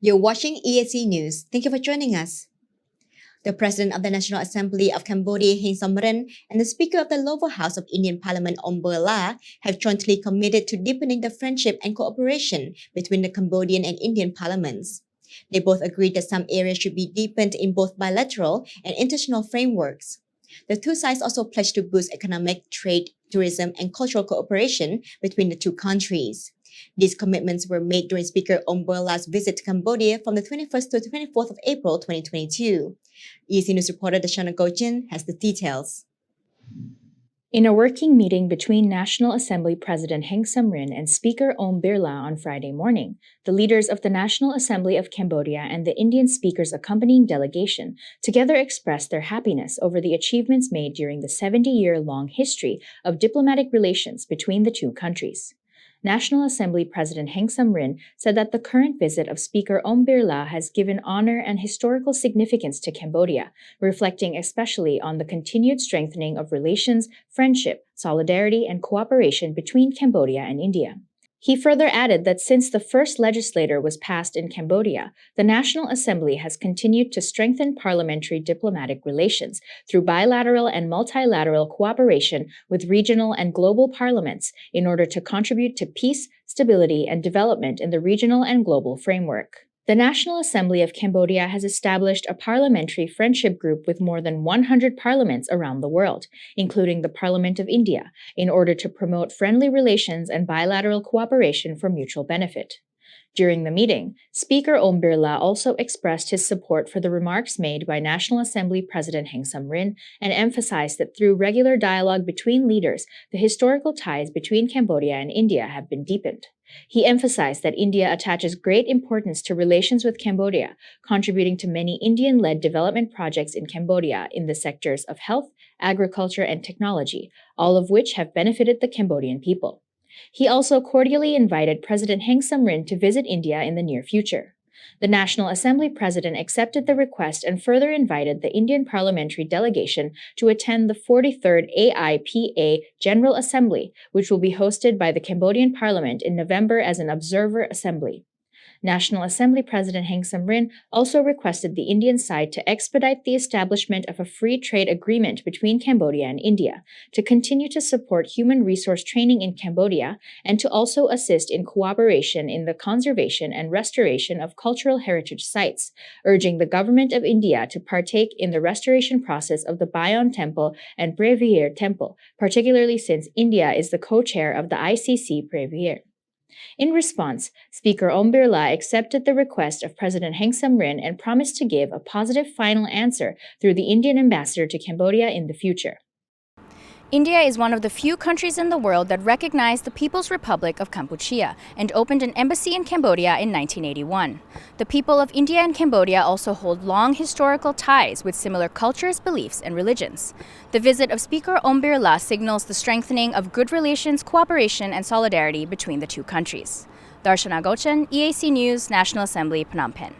You're watching EAC News. Thank you for joining us. The President of the National Assembly of Cambodia, Heng Samrin, and the Speaker of the Lower House of Indian Parliament, Om Birla, have jointly committed to deepening the friendship and cooperation between the Cambodian and Indian parliaments. They both agreed that some areas should be deepened in both bilateral and international frameworks. The two sides also pledged to boost economic, trade, tourism, and cultural cooperation between the two countries. These commitments were made during Speaker Om Birla's visit to Cambodia from the 21st to 24th of April 2022. EAC News reporter Dashana Gojin has the details. In a working meeting between National Assembly President Heng Samrin and Speaker Om Birla on Friday morning, the leaders of the National Assembly of Cambodia and the Indian speaker's accompanying delegation together expressed their happiness over the achievements made during the 70-year-long history of diplomatic relations between the two countries. National Assembly President Heng Samrin said that the current visit of Speaker Om Birla has given honor and historical significance to Cambodia, reflecting especially on the continued strengthening of relations, friendship, solidarity, and cooperation between Cambodia and India. He further added that since the first legislature was passed in Cambodia, the National Assembly has continued to strengthen parliamentary diplomatic relations through bilateral and multilateral cooperation with regional and global parliaments in order to contribute to peace, stability, and development in the regional and global framework. The National Assembly of Cambodia has established a parliamentary friendship group with more than 100 parliaments around the world, including the Parliament of India, in order to promote friendly relations and bilateral cooperation for mutual benefit. During the meeting, Speaker Om Birla also expressed his support for the remarks made by National Assembly President Heng Samrin and emphasized that through regular dialogue between leaders, the historical ties between Cambodia and India have been deepened. He emphasized that India attaches great importance to relations with Cambodia, contributing to many Indian-led development projects in Cambodia in the sectors of health, agriculture, and technology, all of which have benefited the Cambodian people. He also cordially invited President Heng Samrin to visit India in the near future. The National Assembly President accepted the request and further invited the Indian parliamentary delegation to attend the 43rd AIPA General Assembly, which will be hosted by the Cambodian Parliament in November as an observer assembly. National Assembly President Heng Samrin also requested the Indian side to expedite the establishment of a free trade agreement between Cambodia and India, to continue to support human resource training in Cambodia, and to also assist in cooperation in the conservation and restoration of cultural heritage sites, urging the government of India to partake in the restoration process of the Bayon Temple and Brevier Temple, particularly since India is the co-chair of the ICC Brevier. In response, Speaker Om Birla accepted the request of President Heng Samrin and promised to give a positive final answer through the Indian ambassador to Cambodia in the future. India is one of the few countries in the world that recognized the People's Republic of Kampuchea and opened an embassy in Cambodia in 1981. The people of India and Cambodia also hold long historical ties with similar cultures, beliefs, and religions. The visit of Speaker Om Birla signals the strengthening of good relations, cooperation, and solidarity between the two countries. Darshana Gochan, EAC News, National Assembly, Phnom Penh.